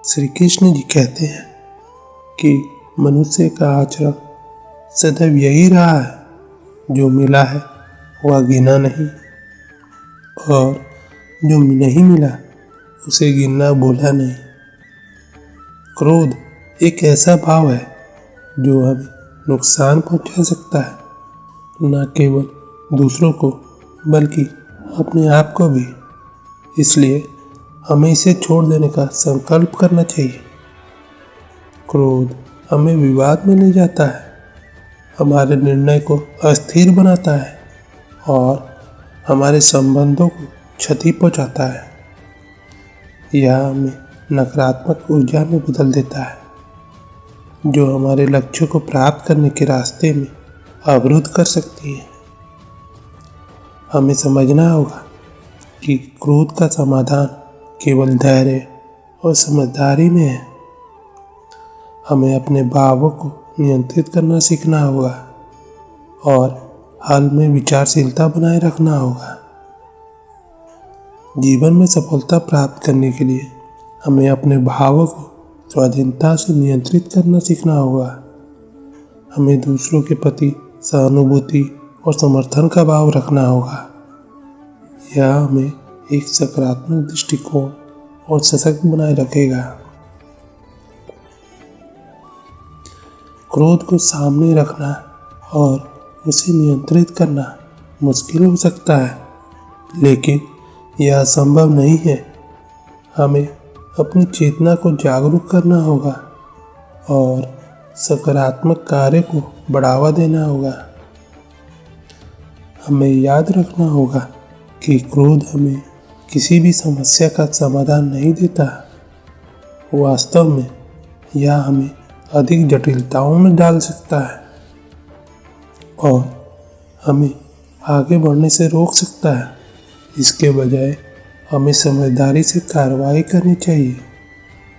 श्री कृष्ण जी कहते हैं कि मनुष्य का आचरण सदैव यही रहा है, जो मिला है वह गिना नहीं और जो नहीं मिला उसे गिनना भूला नहीं। क्रोध एक ऐसा भाव है जो हमें नुकसान पहुंचा सकता है, न केवल दूसरों को बल्कि अपने आप को भी। इसलिए हमें इसे छोड़ देने का संकल्प करना चाहिए। क्रोध हमें विवाद में ले जाता है, हमारे निर्णय को अस्थिर बनाता है और हमारे संबंधों को क्षति पहुंचाता है। यह हमें नकारात्मक ऊर्जा में बदल देता है, जो हमारे लक्ष्यों को प्राप्त करने के रास्ते में अवरुद्ध कर सकती है। हमें समझना होगा कि क्रोध का समाधान केवल धैर्य और समझदारी में है। हमें अपने भावों को नियंत्रित करना सीखना होगा और हाल में विचारशीलता बनाए रखना होगा। जीवन में सफलता प्राप्त करने के लिए हमें अपने भावों को स्वाधीनता से नियंत्रित करना सीखना होगा। हमें दूसरों के प्रति सहानुभूति और समर्थन का भाव रखना होगा। यह हमें एक सकारात्मक दृष्टिकोण और सशक्त बनाए रखेगा। क्रोध को सामने रखना और उसे नियंत्रित करना मुश्किल हो सकता है, लेकिन यह असंभव नहीं है। हमें अपनी चेतना को जागरूक करना होगा और सकारात्मक कार्य को बढ़ावा देना होगा। हमें याद रखना होगा कि क्रोध हमें किसी भी समस्या का समाधान नहीं देता। वास्तव में यह हमें अधिक जटिलताओं में डाल सकता है और हमें आगे बढ़ने से रोक सकता है। इसके बजाय हमें समझदारी से कार्रवाई करनी चाहिए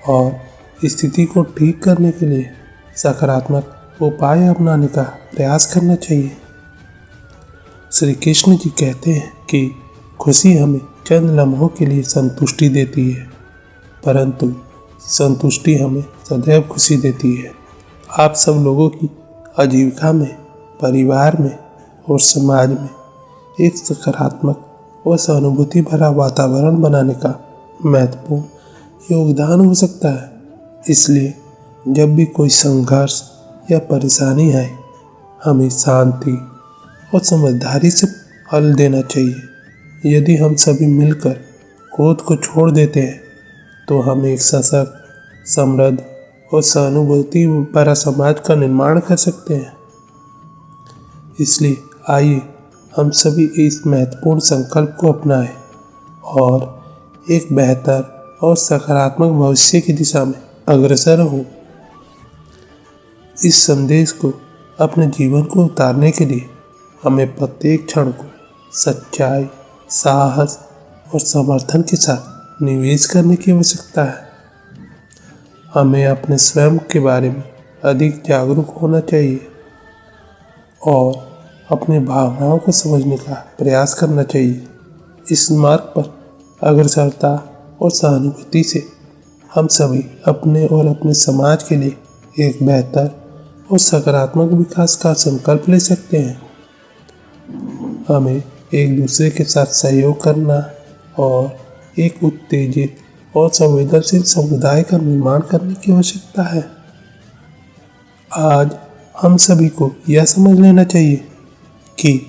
और स्थिति को ठीक करने के लिए सकारात्मक उपाय अपनाने का प्रयास करना चाहिए। श्री कृष्ण जी कहते हैं कि खुशी हमें चंद लम्हों के लिए संतुष्टि देती है, परंतु संतुष्टि हमें सदैव खुशी देती है। आप सब लोगों की आजीविका में, परिवार में और समाज में एक सकारात्मक और सहानुभूति भरा वातावरण बनाने का महत्वपूर्ण योगदान हो सकता है। इसलिए जब भी कोई संघर्ष या परेशानी आए, हमें शांति और समझदारी से हल देना चाहिए। यदि हम सभी मिलकर क्रोध को छोड़ देते हैं तो हम एक सशक्त, समृद्ध और सहानुभूति भरा समाज का निर्माण कर सकते हैं। इसलिए आइए हम सभी इस महत्वपूर्ण संकल्प को अपनाएं और एक बेहतर और सकारात्मक भविष्य की दिशा में अग्रसर हों। इस संदेश को अपने जीवन को उतारने के लिए हमें प्रत्येक क्षण को सच्चाई, साहस और समर्थन के साथ निवेश करने की आवश्यकता है। हमें अपने स्वयं के बारे में अधिक जागरूक होना चाहिए और अपनी भावनाओं को समझने का प्रयास करना चाहिए। इस मार्ग पर अग्रसरता और सहानुभूति से हम सभी अपने और अपने समाज के लिए एक बेहतर और सकारात्मक विकास का संकल्प ले सकते हैं। हमें एक दूसरे के साथ सहयोग करना और एक उत्तेजित और संवेदनशील समुदाय का निर्माण करने की आवश्यकता है। आज हम सभी को यह समझ लेना चाहिए कि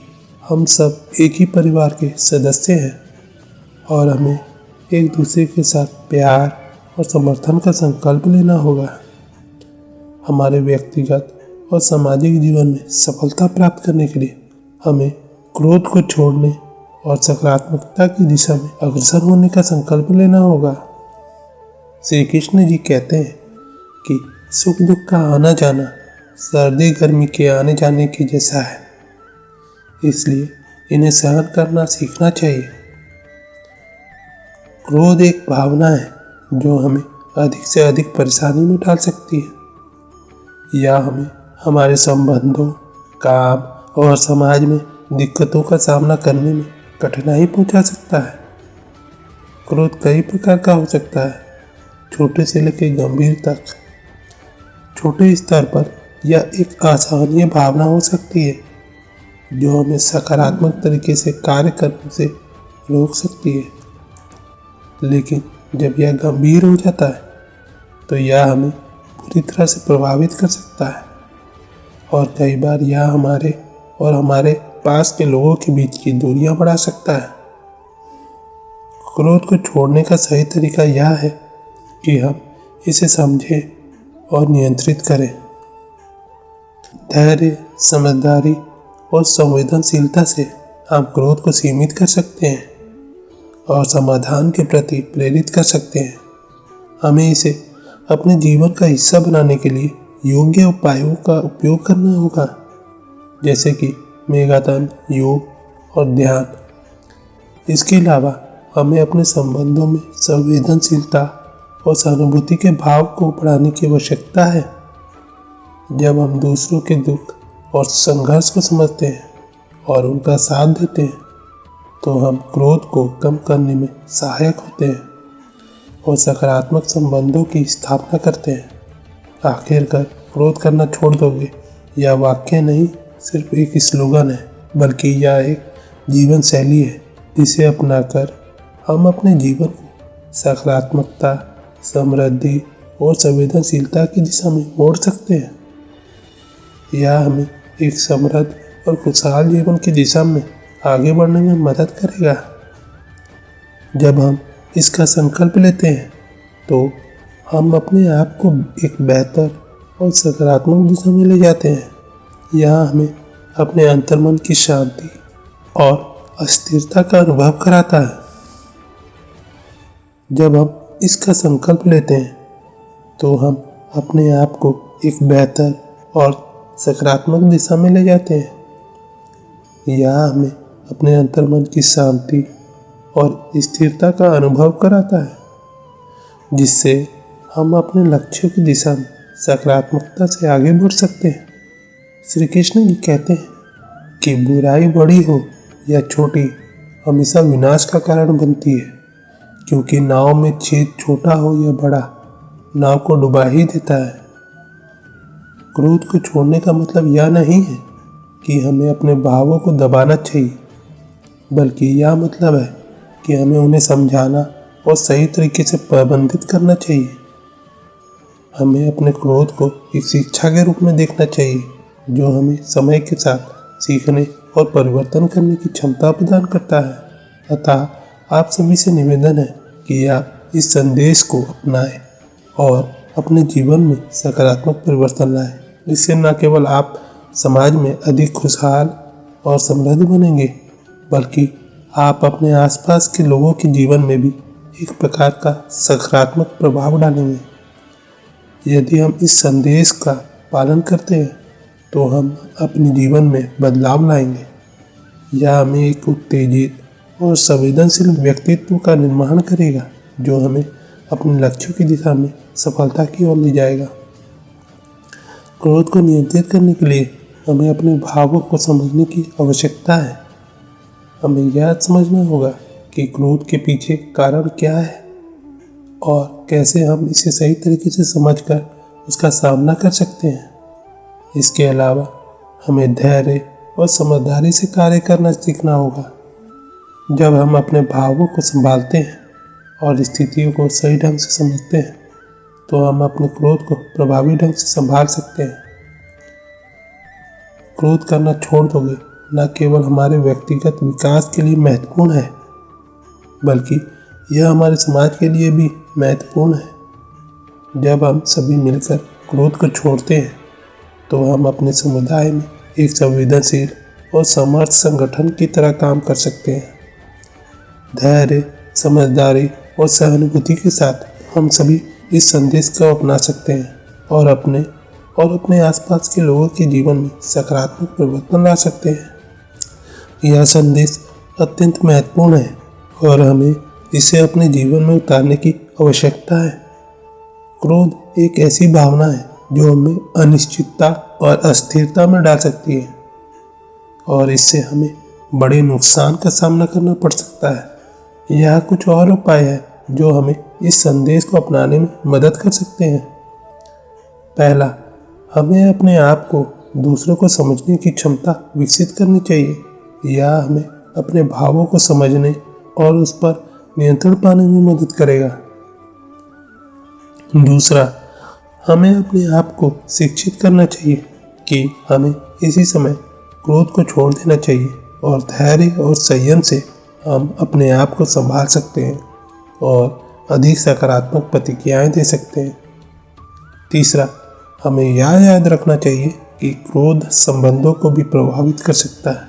हम सब एक ही परिवार के सदस्य हैं और हमें एक दूसरे के साथ प्यार और समर्थन का संकल्प लेना होगा। हमारे व्यक्तिगत और सामाजिक जीवन में सफलता प्राप्त करने के लिए हमें क्रोध को छोड़ने और सकारात्मकता की दिशा में अग्रसर होने का संकल्प लेना होगा। श्री कृष्ण जी कहते हैं कि सुख दुख का आना जाना सर्दी गर्मी के आने जाने के जैसा है, इसलिए इन्हें सहन करना सीखना चाहिए। क्रोध एक भावना है जो हमें अधिक से अधिक परेशानी में डाल सकती है। यह हमें हमारे संबंधों, काम और समाज में दिक्कतों का सामना करने में कठिनाई पहुंचा सकता है। क्रोध कई प्रकार का हो सकता है, छोटे से लेकर गंभीर तक। छोटे स्तर पर यह एक असहनीय भावना हो सकती है जो हमें सकारात्मक तरीके से कार्य करने से रोक सकती है, लेकिन जब यह गंभीर हो जाता है तो यह हमें पूरी तरह से प्रभावित कर सकता है और कई बार यह हमारे और हमारे पास के लोगों के बीच की दूरियां बढ़ा सकता है। क्रोध को छोड़ने का सही तरीका यह है कि हम इसे समझें और नियंत्रित करें। धैर्य, समझदारी और संवेदनशीलता से हम क्रोध को सीमित कर सकते हैं और समाधान के प्रति प्रेरित कर सकते हैं। हमें इसे अपने जीवन का हिस्सा बनाने के लिए योग्य उपायों का उपयोग करना होगा, जैसे कि मेगातन, योग और ध्यान। इसके अलावा हमें अपने संबंधों में संवेदनशीलता और सहानुभूति के भाव को बढ़ाने की आवश्यकता है। जब हम दूसरों के दुख और संघर्ष को समझते हैं और उनका साथ देते हैं तो हम क्रोध को कम करने में सहायक होते हैं और सकारात्मक संबंधों की स्थापना करते हैं। आखिरकार क्रोध करना छोड़ दोगे यह वाक्य नहीं सिर्फ एक स्लोगन है, बल्कि यह एक जीवन शैली है जिसे अपनाकर हम अपने जीवन को सकारात्मकता, समृद्धि और संवेदनशीलता की दिशा में मोड़ सकते हैं। यह हमें एक समृद्ध और खुशहाल जीवन की दिशा में आगे बढ़ने में मदद करेगा। जब हम इसका संकल्प लेते हैं तो हम अपने आप को एक बेहतर और सकारात्मक दिशा में ले जाते हैं। यह हमें अपने अंतर्मन की शांति और अस्थिरता का अनुभव कराता है। जब हम इसका संकल्प लेते हैं तो हम अपने आप को एक बेहतर और सकारात्मक दिशा में ले जाते हैं। यह हमें अपने अंतर्मन की शांति और स्थिरता का अनुभव कराता है, जिससे हम अपने लक्ष्यों की दिशा में सकारात्मकता से आगे बढ़ सकते हैं। श्री कृष्ण जी कहते हैं कि बुराई बड़ी हो या छोटी हमेशा विनाश का कारण बनती है, क्योंकि नाव में छेद छोटा हो या बड़ा नाव को डुबा ही देता है। क्रोध को छोड़ने का मतलब यह नहीं है कि हमें अपने भावों को दबाना चाहिए, बल्कि यह मतलब है कि हमें उन्हें समझाना और सही तरीके से प्रबंधित करना चाहिए। हमें अपने क्रोध को एक शिक्षा के रूप में देखना चाहिए जो हमें समय के साथ सीखने और परिवर्तन करने की क्षमता प्रदान करता है। अतः आप सभी से निवेदन है कि आप इस संदेश को अपनाएं और अपने जीवन में सकारात्मक परिवर्तन लाएं। इससे न केवल आप समाज में अधिक खुशहाल और समृद्ध बनेंगे, बल्कि आप अपने आसपास के लोगों के जीवन में भी एक प्रकार का सकारात्मक प्रभाव डालेंगे। यदि हम इस संदेश का पालन करते हैं तो हम अपने जीवन में बदलाव लाएंगे। यह हमें एक उत्तेजित और संवेदनशील व्यक्तित्व का निर्माण करेगा जो हमें अपने लक्ष्यों की दिशा में सफलता की ओर ले जाएगा। क्रोध को नियंत्रित करने के लिए हमें अपने भावों को समझने की आवश्यकता है। हमें यह समझना होगा कि क्रोध के पीछे कारण क्या है और कैसे हम इसे सही तरीके से समझकर उसका सामना कर सकते हैं। इसके अलावा हमें धैर्य और समझदारी से कार्य करना सीखना होगा। जब हम अपने भावों को संभालते हैं और स्थितियों को सही ढंग से समझते हैं तो हम अपने क्रोध को प्रभावी ढंग से संभाल सकते हैं। क्रोध करना छोड़ दोगे न केवल हमारे व्यक्तिगत विकास के लिए महत्वपूर्ण है, बल्कि यह हमारे समाज के लिए भी महत्वपूर्ण है। जब हम सभी मिलकर क्रोध को छोड़ते हैं तो हम अपने समुदाय में एक संवेदनशील और समर्थ संगठन की तरह काम कर सकते हैं। धैर्य, समझदारी और सहानुभूति के साथ हम सभी इस संदेश को अपना सकते हैं और अपने आसपास के लोगों के जीवन में सकारात्मक परिवर्तन ला सकते हैं। यह संदेश अत्यंत महत्वपूर्ण है और हमें इसे अपने जीवन में उतारने की आवश्यकता है। क्रोध एक ऐसी भावना है जो हमें अनिश्चितता और अस्थिरता में डाल सकती है और इससे हमें बड़े नुकसान का सामना करना पड़ सकता है। यह कुछ और उपाय है जो हमें इस संदेश को अपनाने में मदद कर सकते हैं। पहला, हमें अपने आप को दूसरों को समझने की क्षमता विकसित करनी चाहिए। यह हमें अपने भावों को समझने और उस पर नियंत्रण पाने में मदद करेगा। दूसरा, हमें अपने आप को शिक्षित करना चाहिए कि हमें इसी समय क्रोध को छोड़ देना चाहिए और धैर्य और संयम से हम अपने आप को संभाल सकते हैं और अधिक सकारात्मक प्रतिक्रियाएं दे सकते हैं। तीसरा, हमें यह याद रखना चाहिए कि क्रोध संबंधों को भी प्रभावित कर सकता है।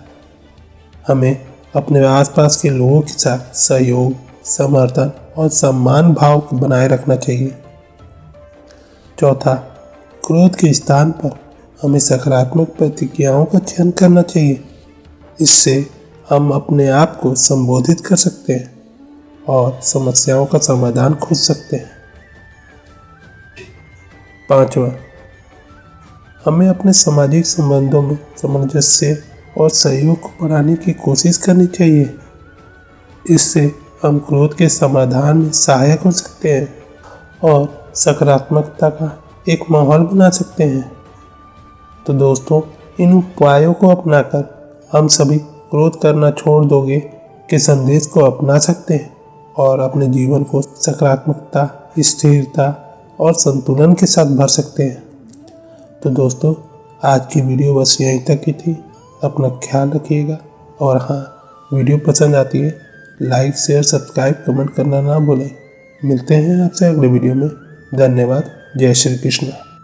हमें अपने आसपास के लोगों के साथ सहयोग, समर्थन और सम्मान भाव को बनाए रखना चाहिए। चौथा, क्रोध के स्थान पर हमें सकारात्मक प्रतिक्रियाओं का चयन करना चाहिए। इससे हम अपने आप को संबोधित कर सकते हैं और समस्याओं का समाधान खोज सकते हैं। पांचवा, हमें अपने सामाजिक संबंधों में सामंजस्य और सहयोग को बढ़ाने की कोशिश करनी चाहिए। इससे हम क्रोध के समाधान में सहायक हो सकते हैं और सकारात्मकता का एक माहौल बना सकते हैं। तो दोस्तों, इन उपायों को अपनाकर हम सभी क्रोध करना छोड़ दोगे के संदेश को अपना सकते हैं और अपने जीवन को सकारात्मकता, स्थिरता और संतुलन के साथ भर सकते हैं। तो दोस्तों, आज की वीडियो बस यहीं तक की थी। अपना ख्याल रखिएगा और हाँ, वीडियो पसंद आती है लाइक, शेयर, सब्सक्राइब, कमेंट करना ना भूलें। मिलते हैं आपसे अगले वीडियो में। धन्यवाद। जय श्री कृष्ण।